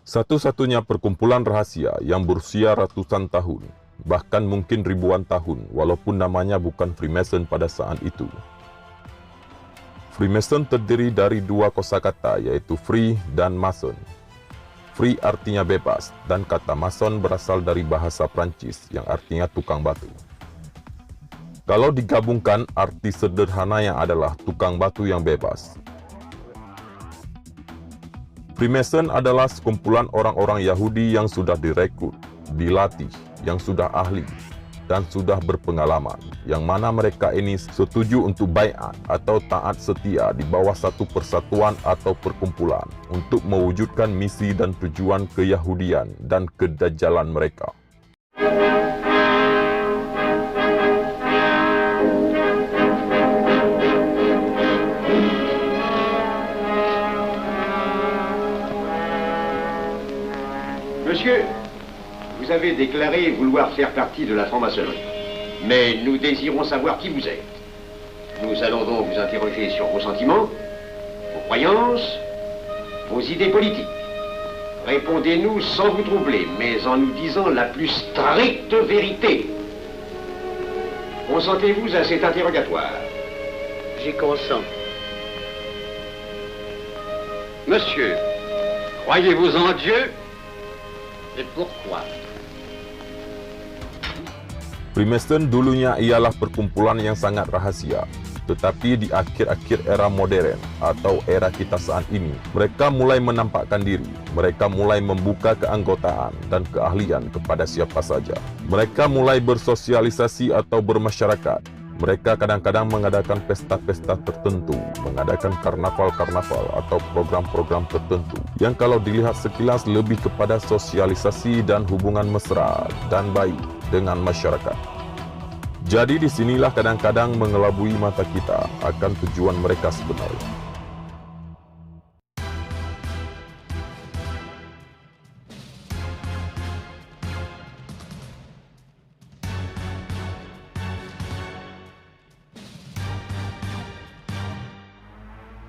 Satu-satunya perkumpulan rahasia yang berusia ratusan tahun, bahkan mungkin ribuan tahun, walaupun namanya bukan Freemason pada saat itu. Freemason terdiri dari dua kosakata, yaitu free dan mason. Free artinya bebas, dan kata mason berasal dari bahasa Prancis yang artinya tukang batu. Kalau digabungkan, arti sederhananya adalah tukang batu yang bebas. Freemason adalah sekumpulan orang-orang Yahudi yang sudah direkrut, dilatih, yang sudah ahli, dan sudah berpengalaman, yang mana mereka ini setuju untuk baiat atau taat setia di bawah satu persatuan atau perkumpulan untuk mewujudkan misi dan tujuan keyahudian dan kedajalan mereka. Monsieur, vous avez déclaré vouloir faire partie de la franc-maçonnerie. Mais nous désirons savoir qui vous êtes. Nous allons donc vous interroger sur vos sentiments, vos croyances, vos idées politiques. Répondez-nous sans vous troubler, mais en nous disant la plus stricte vérité. Consentez-vous à cet interrogatoire? J'y consens. Monsieur, croyez-vous en Dieu? Et pourquoi? Freemason dulunya ialah perkumpulan yang sangat rahasia, tetapi di akhir-akhir era modern atau era kita saat ini, mereka mulai menampakkan diri, mereka mulai membuka keanggotaan dan keahlian kepada siapa saja. Mereka mulai bersosialisasi atau bermasyarakat. Mereka kadang-kadang mengadakan pesta-pesta tertentu, mengadakan karnaval-karnaval atau program-program tertentu yang kalau dilihat sekilas lebih kepada sosialisasi dan hubungan mesra dan baik dengan masyarakat. Jadi disinilah kadang-kadang mengelabui mata kita akan tujuan mereka sebenarnya.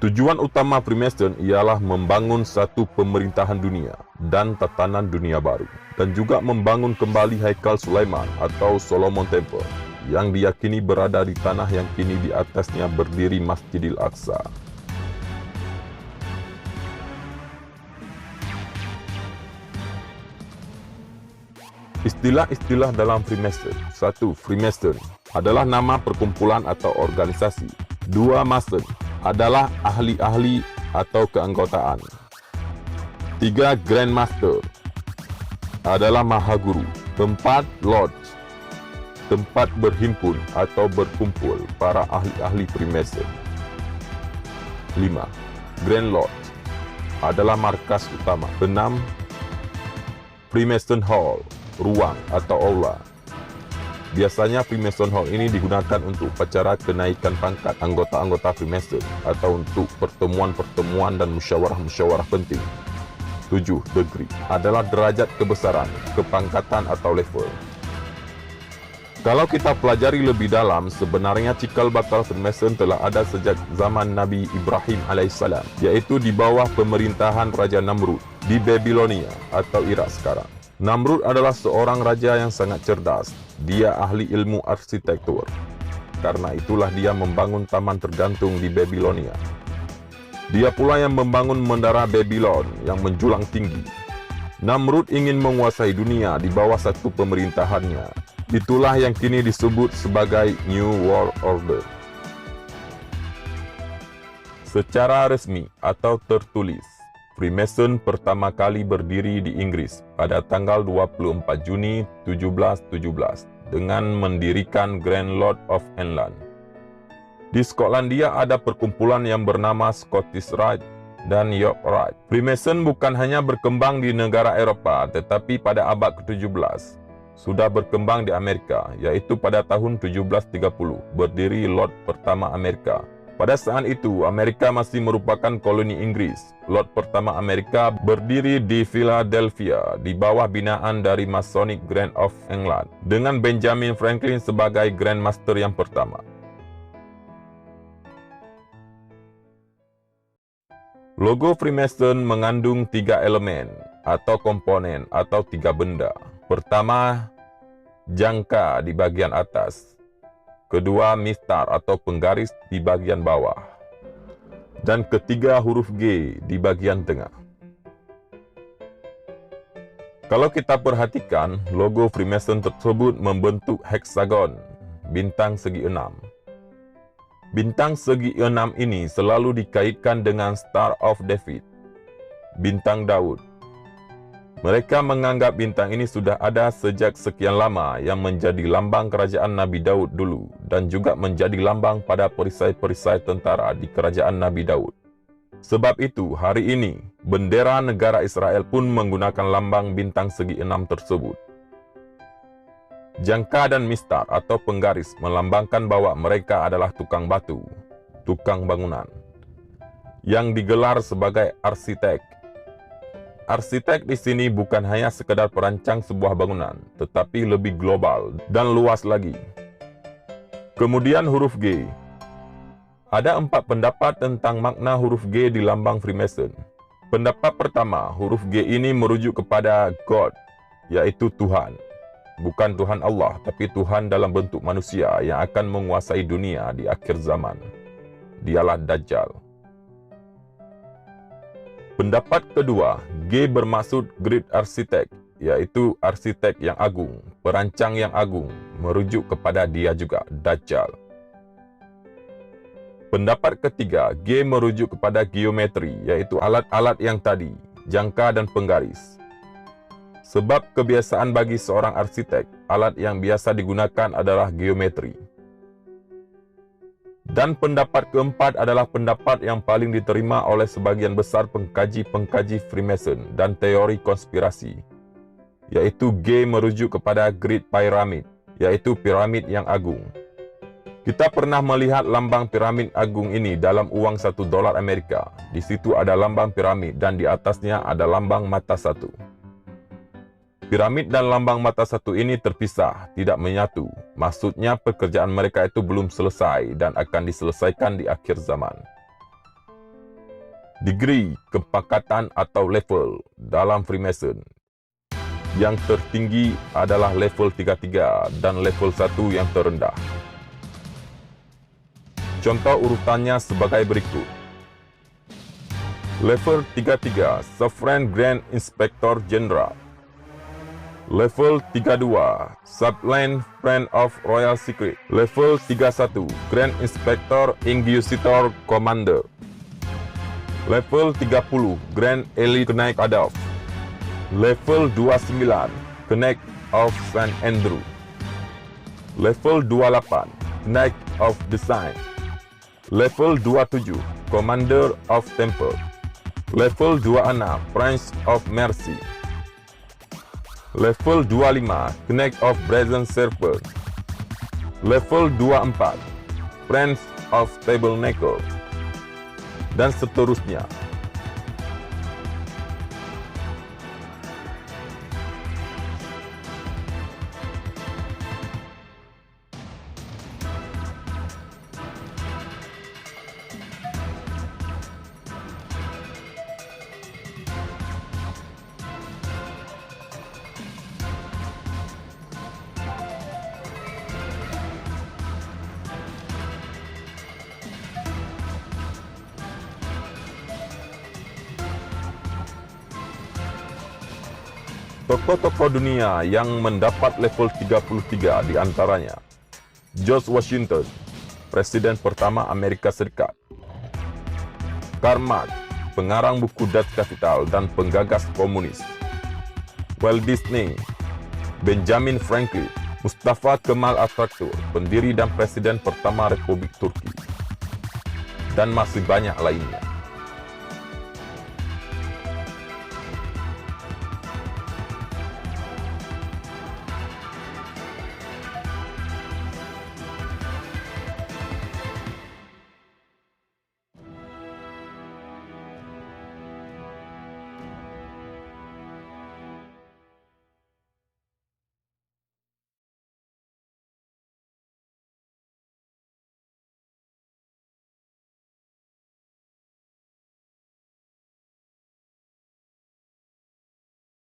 Tujuan utama Freemason ialah membangun satu pemerintahan dunia dan tatanan dunia baru, dan juga membangun kembali Haikal Sulaiman atau Solomon Temple yang diyakini berada di tanah yang kini di atasnya berdiri Masjidil Aqsa. Istilah-istilah dalam Freemason. 1. Freemason adalah nama perkumpulan atau organisasi. 2. Mason adalah ahli-ahli atau keanggotaan. 3. Grandmaster adalah mahaguru. 4. Lodge, tempat berhimpun atau berkumpul para ahli-ahli Freemason. 5. Grand Lodge adalah markas utama. 6. Freemason Hall, ruang atau aula. Biasanya Freemason Hall ini digunakan untuk upacara kenaikan pangkat anggota-anggota Freemason atau untuk pertemuan-pertemuan dan musyawarah-musyawarah penting. 7. Degree adalah derajat kebesaran, kepangkatan atau level. Kalau kita pelajari lebih dalam, sebenarnya cikal bakal Freemason telah ada sejak zaman Nabi Ibrahim alaihissalam, yaitu di bawah pemerintahan Raja Namrud di Babilonia atau Irak sekarang. Namrud adalah seorang raja yang sangat cerdas. Dia ahli ilmu arsitektur. Karena itulah dia membangun taman tergantung di Babilonia. Dia pula yang membangun menara Babylon yang menjulang tinggi. Namrud ingin menguasai dunia di bawah satu pemerintahannya. Itulah yang kini disebut sebagai New World Order. Secara resmi atau tertulis, Freemason pertama kali berdiri di Inggris pada tanggal 24 Juni 1717 dengan mendirikan Grand Lodge of England. Di Skotlandia ada perkumpulan yang bernama Scottish Rite dan York Rite. Freemason bukan hanya berkembang di negara Eropah, tetapi pada abad ke-17 sudah berkembang di Amerika, yaitu pada tahun 1730 berdiri Lodge pertama Amerika. Pada saat itu, Amerika masih merupakan koloni Inggris. Lodge pertama Amerika berdiri di Philadelphia di bawah binaan dari Masonic Grand of England dengan Benjamin Franklin sebagai Grand Master yang pertama. Logo Freemason mengandung 3 elemen, atau komponen atau 3 benda. Pertama, jangka di bagian atas. Kedua, mistar atau penggaris di bagian bawah. Dan ketiga, huruf G di bagian tengah. Kalau kita perhatikan, logo Freemason tersebut membentuk heksagon, bintang segi 6. Bintang segi 6 ini selalu dikaitkan dengan Star of David, bintang Daud. Mereka menganggap bintang ini sudah ada sejak sekian lama yang menjadi lambang kerajaan Nabi Daud dulu dan juga menjadi lambang pada perisai-perisai tentara di kerajaan Nabi Daud. Sebab itu, hari ini, bendera negara Israel pun menggunakan lambang bintang segi 6 tersebut. Jangka dan mistar atau penggaris melambangkan bahwa mereka adalah tukang batu, tukang bangunan, yang digelar sebagai arsitek. Arsitek di sini bukan hanya sekedar perancang sebuah bangunan, tetapi lebih global dan luas lagi. Kemudian huruf G. Ada 4 pendapat tentang makna huruf G di lambang Freemason. Pendapat pertama, huruf G ini merujuk kepada God, yaitu Tuhan. Bukan Tuhan Allah, tapi Tuhan dalam bentuk manusia yang akan menguasai dunia di akhir zaman. Dialah Dajjal. Pendapat kedua, G bermaksud Great Architect, yaitu arsitek yang agung, perancang yang agung, merujuk kepada dia juga, Dajjal. Pendapat ketiga, G merujuk kepada geometri, yaitu alat-alat yang tadi, jangka dan penggaris. Sebab kebiasaan bagi seorang arsitek, alat yang biasa digunakan adalah geometri. Dan pendapat keempat adalah pendapat yang paling diterima oleh sebagian besar pengkaji-pengkaji Freemason dan teori konspirasi, yaitu G merujuk kepada Great Pyramid, yaitu piramid yang agung. Kita pernah melihat lambang piramid agung ini dalam uang $1 Amerika. Di situ ada lambang piramid dan di atasnya ada lambang mata satu. Piramid dan lambang mata satu ini terpisah, tidak menyatu. Maksudnya pekerjaan mereka itu belum selesai dan akan diselesaikan di akhir zaman. Degree, kepekatan atau level dalam Freemason. Yang tertinggi adalah level 33 dan level 1 yang terendah. Contoh urutannya sebagai berikut. Level 33, Sovereign Grand Inspector General. Level 32, Sublime Friend of Royal Secret. Level 31, Grand Inspector Inquisitor Commander. Level 30, Grand Elite Knight Adolf. Level 29, Knight of St. Andrew. Level 28, Knight of Design. Level 27, Commander of Temple. Level 26, Prince of Mercy. Level 25, Knight of Brazen Serpent. Level 24, Prince of Tabernacle. Dan seterusnya. Tokoh-tokoh dunia yang mendapat level 33 di antaranya George Washington, Presiden pertama Amerika Serikat. Karl Marx, pengarang buku Das Kapital dan penggagas komunis. Walt Disney, Benjamin Franklin, Mustafa Kemal Atatürk, pendiri dan presiden pertama Republik Turki. Dan masih banyak lainnya.